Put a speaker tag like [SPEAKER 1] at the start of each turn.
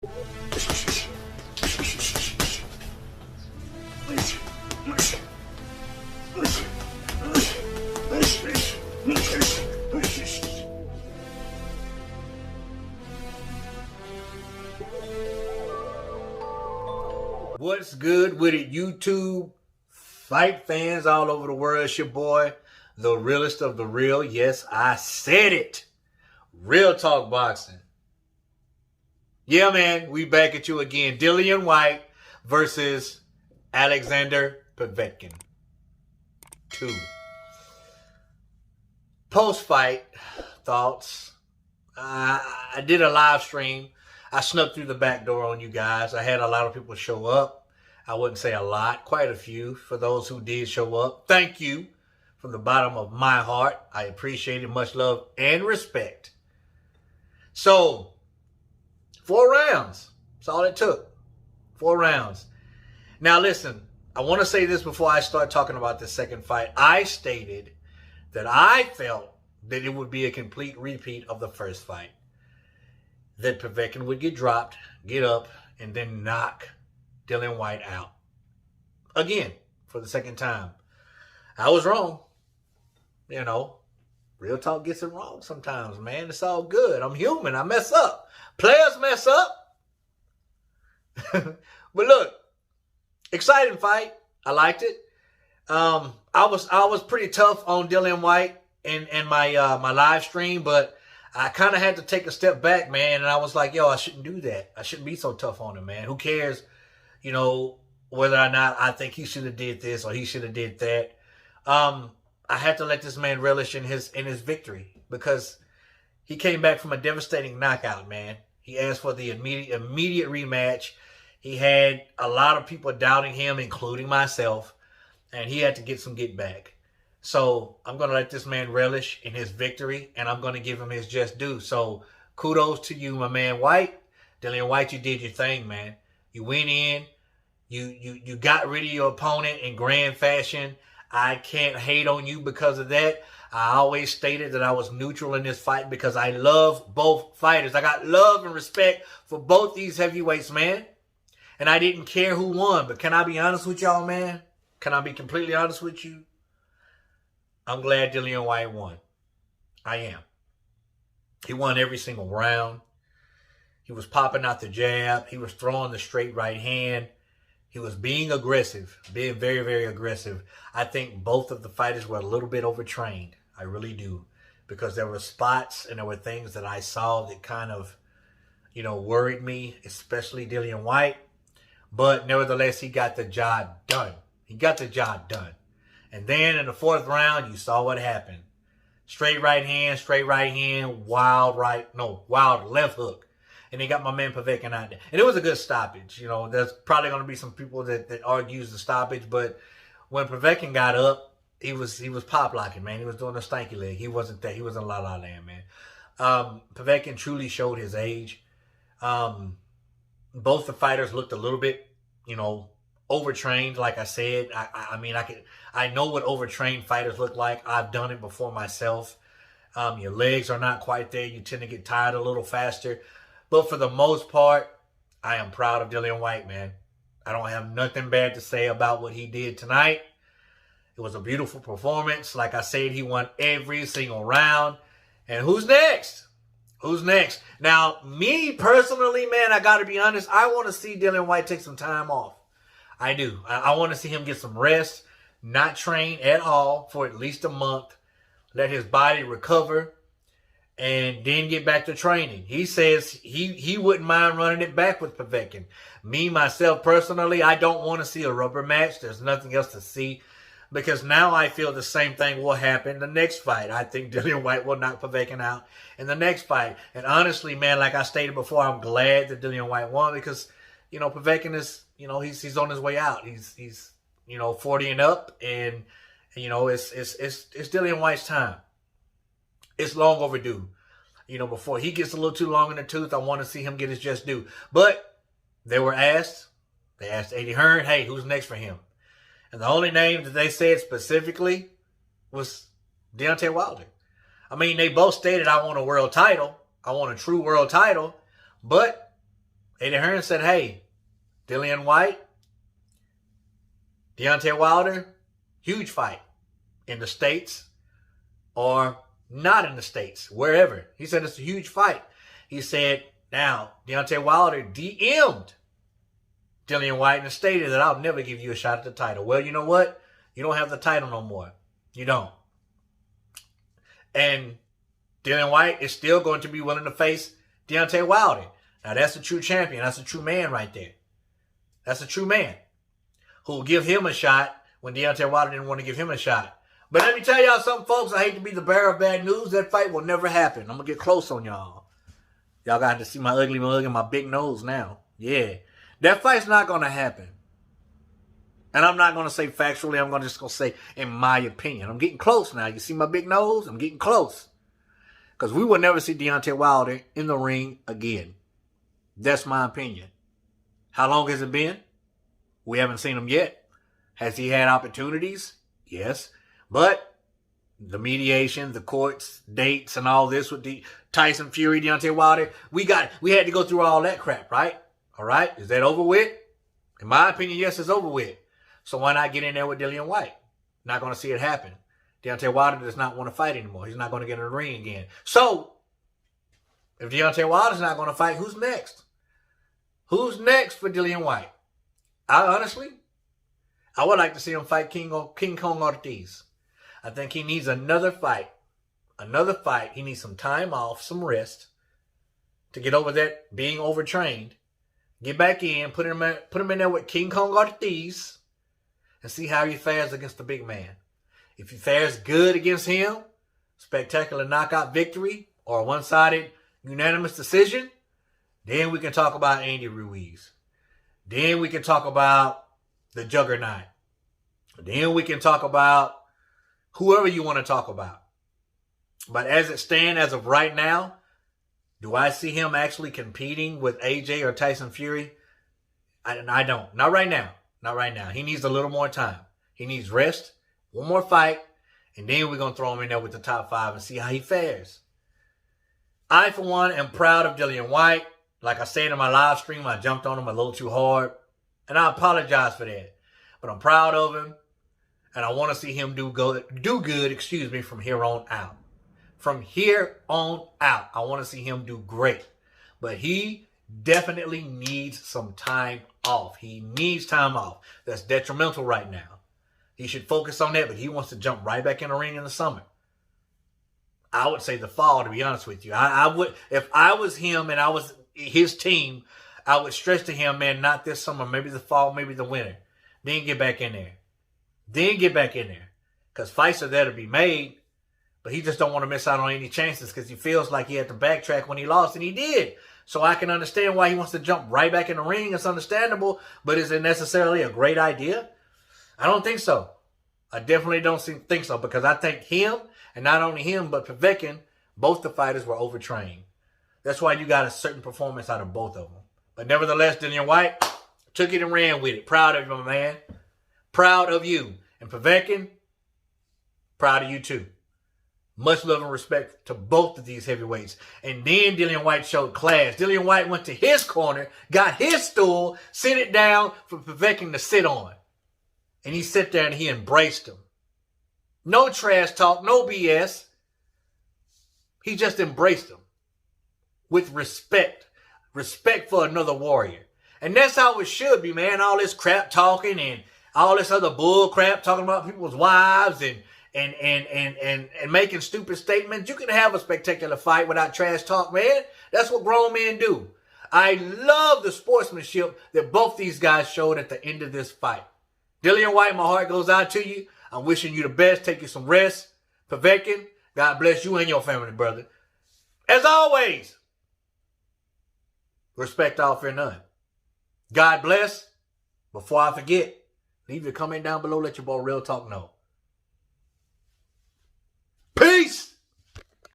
[SPEAKER 1] What's good with it, YouTube fight fans all over the world? It's your boy, the realest of the real. Yes, I said it. Real talk boxing. Yeah, man, we back at you again. Dillian Whyte versus Alexander Povetkin 2. Post-fight thoughts. I did a live stream. I snuck through the back door on you guys. I had a lot of people show up. I wouldn't say a lot, quite a few. For those who did show up, thank you from the bottom of my heart. I appreciate it. Much love and respect. So, 4 rounds. That's all it took. 4 rounds. Now, listen, I want to say this before I start talking about the second fight. I stated that I felt that it would be a complete repeat of the first fight. That Povetkin would get dropped, get up, and then knock Dillian Whyte out. Again, for the second time. I was wrong. You know, real talk gets it wrong sometimes, man. It's all good. I'm human. I mess up. Players mess up. But look, exciting fight. I liked it. I was pretty tough on Dillian Whyte in my my live stream, but I kind of had to take a step back, man, and I was like, yo, I shouldn't do that. I shouldn't be so tough on him, man. Who cares, you know, whether or not I think he should have did this or he should have did that. I had to let this man relish in his victory because he came back from a devastating knockout, man. He asked for the immediate rematch. He had a lot of people doubting him, including myself, and he had to get some get back. So I'm going to let this man relish in his victory, and I'm going to give him his just due. So kudos to you, my man Whyte. Dillian Whyte, you did your thing, man. You went in. You got rid of your opponent in grand fashion. I can't hate on you because of that. I always stated that I was neutral in this fight because I love both fighters. I got love and respect for both these heavyweights, man. And I didn't care who won. But can I be honest with y'all, man? Can I be completely honest with you? I'm glad Dillian Whyte won. I am. He won every single round. He was popping out the jab. He was throwing the straight right hand. He was being aggressive, being very, very aggressive. I think both of the fighters were a little bit overtrained. I really do. Because there were spots and there were things that I saw that kind of, you know, worried me, especially Dillian Whyte. But nevertheless, he got the job done. He got the job done. And then in the 4th round, you saw what happened. Straight right hand, wild left hook. And they got my man Povetkin out there. And it was a good stoppage. You know, there's probably going to be some people that argues the stoppage. But when Povetkin got up, he was pop locking, man. He was doing a stanky leg. He wasn't there. He was in La La Land, man. Povetkin truly showed his age. Both the fighters looked a little bit, you know, overtrained. Like I said, I know what overtrained fighters look like. I've done it before myself. Your legs are not quite there. You tend to get tired a little faster. But for the most part, I am proud of Dillian Whyte, man. I don't have nothing bad to say about what he did tonight. It was a beautiful performance. Like I said, he won every single round. And who's next? Who's next? Now, me personally, man, I got to be honest. I want to see Dillian Whyte take some time off. I do. I want to see him get some rest, not train at all for at least a month, let his body recover, and then get back to training. He says he wouldn't mind running it back with Povetkin. Me, myself, personally, I don't want to see a rubber match. There's nothing else to see because now I feel the same thing will happen in the next fight. I think Dillian Whyte will knock Povetkin out in the next fight. And honestly, man, like I stated before, I'm glad that Dillian Whyte won because, you know, Povetkin is, you know, he's on his way out. He's you know, 40 and up, and you know, it's Dillian Whyte's time. It's long overdue. You know, before he gets a little too long in the tooth, I want to see him get his just due. But they asked Eddie Hearn, hey, who's next for him? And the only name that they said specifically was Deontay Wilder. I mean, they both stated, I want a world title. I want a true world title. But Eddie Hearn said, hey, Dillian Whyte, Deontay Wilder, huge fight in the States or not in the States, wherever. He said it's a huge fight. He said, now, Deontay Wilder DM'd Dillian Whyte and stated that I'll never give you a shot at the title. Well, you know what? You don't have the title no more. You don't. And Dillian Whyte is still going to be willing to face Deontay Wilder. Now, that's a true champion. That's a true man right there. That's a true man who will give him a shot when Deontay Wilder didn't want to give him a shot. But let me tell y'all something, folks. I hate to be the bearer of bad news. That fight will never happen. I'm going to get close on y'all. Y'all got to see my ugly mug and my big nose now. Yeah. That fight's not going to happen. And I'm not going to say factually. I'm just going to say in my opinion. I'm getting close now. You see my big nose? I'm getting close. Because we will never see Deontay Wilder in the ring again. That's my opinion. How long has it been? We haven't seen him yet. Has he had opportunities? Yes. But the mediation, the courts, dates, and all this with the Tyson Fury, Deontay Wilder, we had to go through all that crap, right? All right? Is that over with? In my opinion, yes, it's over with. So why not get in there with Dillian Whyte? Not going to see it happen. Deontay Wilder does not want to fight anymore. He's not going to get in the ring again. So, if Deontay Wilder's not going to fight, who's next? Who's next for Dillian Whyte? I would like to see him fight King Kong Ortiz. I think he needs another fight. Another fight. He needs some time off, some rest to get over that being overtrained. Get back in, put him in there with King Kong Ortiz and see how he fares against the big man. If he fares good against him, spectacular knockout victory or a one-sided unanimous decision, then we can talk about Andy Ruiz. Then we can talk about the Juggernaut. Then we can talk about whoever you want to talk about. But as it stands, as of right now, do I see him actually competing with AJ or Tyson Fury? I don't. Not right now. Not right now. He needs a little more time. He needs rest, one more fight, and then we're going to throw him in there with the top 5 and see how he fares. I, for one, am proud of Dillian Whyte. Like I said in my live stream, I jumped on him a little too hard, and I apologize for that. But I'm proud of him, and I want to see him do good, from here on out. From here on out, I want to see him do great. But he definitely needs some time off. He needs time off. That's detrimental right now. He should focus on that, but he wants to jump right back in the ring in the summer. I would say the fall, to be honest with you. I would, if I was him and I was his team, I would stress to him, man, not this summer, maybe the fall, maybe the winter. Then get back in there. Because fights are there to be made. But he just don't want to miss out on any chances because he feels like he had to backtrack when he lost, and he did. So I can understand why he wants to jump right back in the ring. It's understandable, but is it necessarily a great idea? I don't think so. I definitely don't think so because I think him, and not only him, but Povetkin, both the fighters were overtrained. That's why you got a certain performance out of both of them. But nevertheless, Dillian Whyte took it and ran with it. Proud of you, my man. Proud of you. And Povetkin, proud of you too. Much love and respect to both of these heavyweights. And then Dillian Whyte showed class. Dillian Whyte went to his corner, got his stool, sit it down for Povetkin to sit on. And he sat there and he embraced him. No trash talk, no BS. He just embraced him with respect. Respect for another warrior. And that's how it should be, man. All this crap talking and all this other bull crap talking about people's wives and making stupid statements. You can have a spectacular fight without trash talk, man. That's what grown men do. I love the sportsmanship that both these guys showed at the end of this fight. Dillian Whyte, my heart goes out to you. I'm wishing you the best. Take you some rest. Povetkin, God bless you and your family, brother. As always, respect all, fear none. God bless. Before I forget, leave your comment down below. Let your boy Real Talk know.